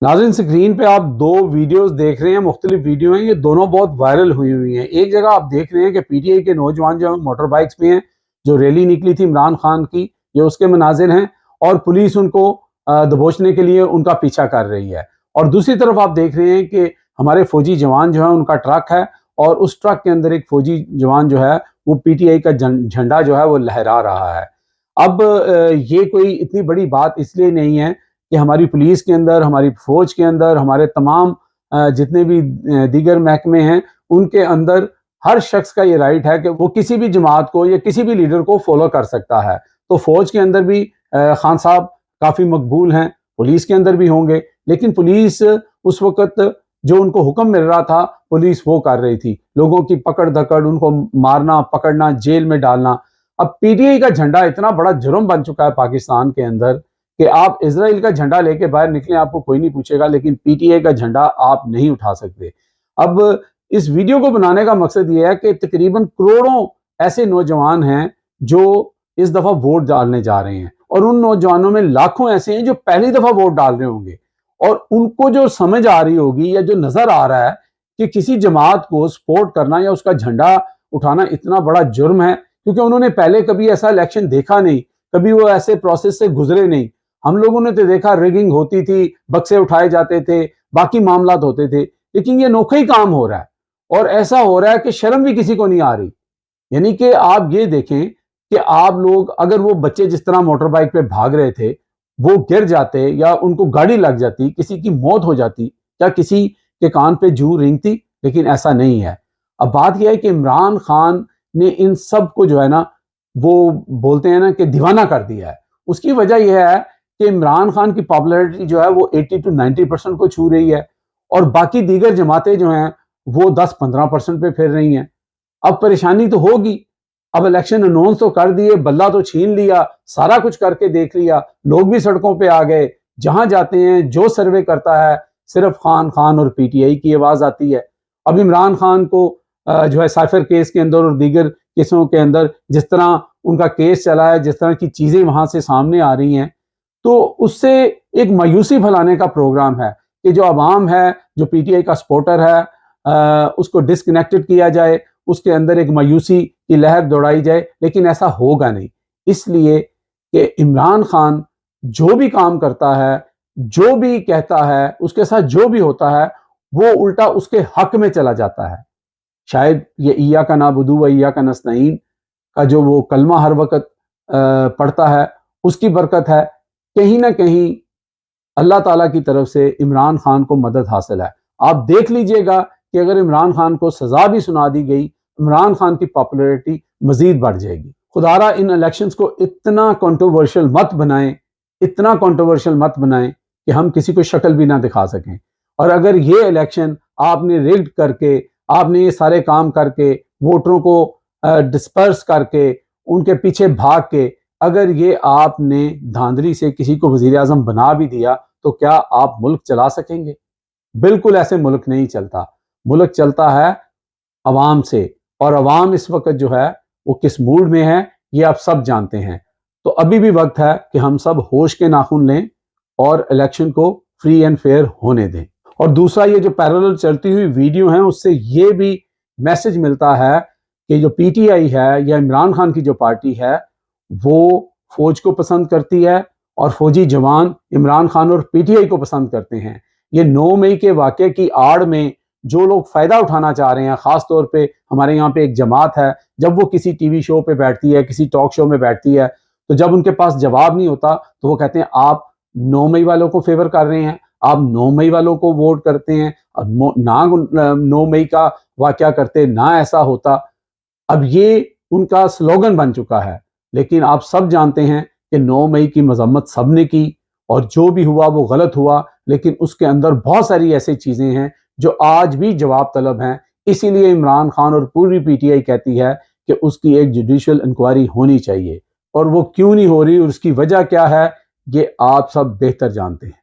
नाज़रीन, स्क्रीन पे आप दो वीडियोस देख रहे हैं, मुख्तलिफ वीडियो हैं। ये दोनों बहुत वायरल हुई हैं। एक जगह आप देख रहे हैं कि पीटीआई के नौजवान जो मोटर बाइक्स पे हैं, जो रैली निकली थी इमरान खान की, ये उसके मनाजिर हैं और पुलिस उनको दबोचने के लिए उनका पीछा कर रही है। और दूसरी तरफ आप देख रहे हैं कि हमारे फौजी जवान जो है उनका ट्रक है और उस ट्रक के अंदर एक फौजी जवान जो है वो पीटीआई का झंडा जो है वो लहरा रहा है। अब ये कोई इतनी बड़ी बात इसलिए नहीं है कि हमारी पुलिस के अंदर, हमारी फौज के अंदर, हमारे तमाम जितने भी दीगर महकमे हैं, उनके अंदर हर शख्स का ये राइट है कि वो किसी भी जमात को या किसी भी लीडर को फॉलो कर सकता है। तो फौज के अंदर भी खान साहब काफ़ी मकबूल हैं, पुलिस के अंदर भी होंगे, लेकिन पुलिस उस वक़्त जो उनको हुक्म मिल रहा था, पुलिस वो कर रही थी। लोगों की पकड़ धकड़, उनको मारना, पकड़ना, जेल में डालना। अब पीटीआई का झंडा इतना बड़ा जुर्म बन चुका है पाकिस्तान के अंदर कि आप इजराइल का झंडा लेके बाहर निकलें, आपको कोई नहीं पूछेगा, लेकिन पीटीआई का झंडा आप नहीं उठा सकते। अब इस वीडियो को बनाने का मकसद ये है कि तकरीबन करोड़ों ऐसे नौजवान हैं जो इस दफा वोट डालने जा रहे हैं और उन नौजवानों में लाखों ऐसे हैं जो पहली दफा वोट डाल रहे होंगे और उनको जो समझ आ रही होगी या जो नजर आ रहा है कि किसी जमात को सपोर्ट करना या उसका झंडा उठाना इतना बड़ा जुर्म है, क्योंकि उन्होंने पहले कभी ऐसा इलेक्शन देखा नहीं, कभी वो ऐसे प्रोसेस से गुजरे नहीं। हम लोगों ने तो देखा रिगिंग होती थी, बक्से उठाए जाते थे, बाकी मामलात होते थे, लेकिन ये अनोखा ही काम हो रहा है और ऐसा हो रहा है कि शर्म भी किसी को नहीं आ रही। यानी कि आप ये देखें कि आप लोग, अगर वो बच्चे जिस तरह मोटर बाइक पे भाग रहे थे, वो गिर जाते या उनको गाड़ी लग जाती, किसी की मौत हो जाती, क्या किसी के कान पे जू रेंगती? लेकिन ऐसा नहीं है। अब बात यह है कि इमरान खान ने इन सब को जो है ना, वो बोलते हैं ना कि दीवाना कर दिया है। उसकी वजह यह है कि इमरान खान की पॉपुलैरिटी जो है वो 80 to 90% को छू रही है और बाकी दीगर जमातें जो हैं वो 10-15% पे फिर रही हैं। अब परेशानी तो होगी। अब इलेक्शन अनाउंस तो कर दिए, बल्ला तो छीन लिया, सारा कुछ करके देख लिया, लोग भी सड़कों पे आ गए, जहां जाते हैं जो सर्वे करता है सिर्फ खान खान और पीटीआई की आवाज आती है। अब इमरान खान को जो है साइफर केस के अंदर और दीगर केसों के अंदर जिस तरह उनका केस चला है, जिस तरह की चीजें वहां से सामने आ रही हैं, तो उससे एक मायूसी फैलाने का प्रोग्राम है कि जो अवाम है, जो पीटीआई का सपोर्टर है, उसको डिसकनेक्टेड किया जाए, उसके अंदर एक मायूसी की लहर दौड़ाई जाए, लेकिन ऐसा होगा नहीं। इसलिए कि इमरान खान जो भी काम करता है, जो भी कहता है, उसके साथ जो भी होता है, वो उल्टा उसके हक में चला जाता है। शायद ये इय्या का नाबुदू व इय्या का नस्तईन का जो वो कलमा हर वक्त पढ़ता है, उसकी बरकत है। कहीं ना कहीं अल्लाह ताला की तरफ से इमरान खान को मदद हासिल है। आप देख लीजिएगा कि अगर इमरान खान को सजा भी सुना दी गई, इमरान खान की पॉपुलैरिटी मजीद बढ़ जाएगी। खुदारा इन इलेक्शंस को इतना कंट्रोवर्शियल मत बनाएं, इतना कंट्रोवर्शियल मत बनाएं कि हम किसी को शक्ल भी ना दिखा सकें। और अगर ये इलेक्शन आपने रिग्ड करके, आपने ये सारे काम करके, वोटरों को डिस्पर्स करके, उनके पीछे भाग के, अगर ये आपने धांधली से किसी को वजीर आजम बना भी दिया, तो क्या आप मुल्क चला सकेंगे? बिल्कुल ऐसे मुल्क नहीं चलता। मुल्क चलता है अवाम से, और अवाम इस वक्त जो है वो किस मूड में है ये आप सब जानते हैं। तो अभी भी वक्त है कि हम सब होश के नाखून लें और इलेक्शन को फ्री एंड फेयर होने दें। और दूसरा, ये जो पैरेलल चलती हुई वीडियो है, उससे ये भी मैसेज मिलता है कि जो पीटीआई है या इमरान खान की जो पार्टी है, वो फौज को पसंद करती है और फौजी जवान इमरान खान और पीटीआई को पसंद करते हैं। ये 9 मई के वाक़े की आड़ में जो लोग फ़ायदा उठाना चाह रहे हैं, ख़ास तौर पे हमारे यहाँ पे एक जमात है, जब वो किसी टीवी शो पे बैठती है, किसी टॉक शो में बैठती है, तो जब उनके पास जवाब नहीं होता तो वो कहते हैं आप 9 मई वालों को फेवर कर रहे हैं, आप 9 मई वालों को वोट करते हैं, और ना 9 मई का वाक़या करते, ना ऐसा होता। अब ये उनका स्लोगन बन चुका है। लेकिन आप सब जानते हैं कि 9 मई की मजम्मत सब ने की और जो भी हुआ वो गलत हुआ, लेकिन उसके अंदर बहुत सारी ऐसी चीजें हैं जो आज भी जवाब तलब हैं। इसीलिए इमरान खान और पूरी पीटीआई कहती है कि उसकी एक जुडिशियल इंक्वायरी होनी चाहिए, और वो क्यों नहीं हो रही और उसकी वजह क्या है, ये आप सब बेहतर जानते हैं।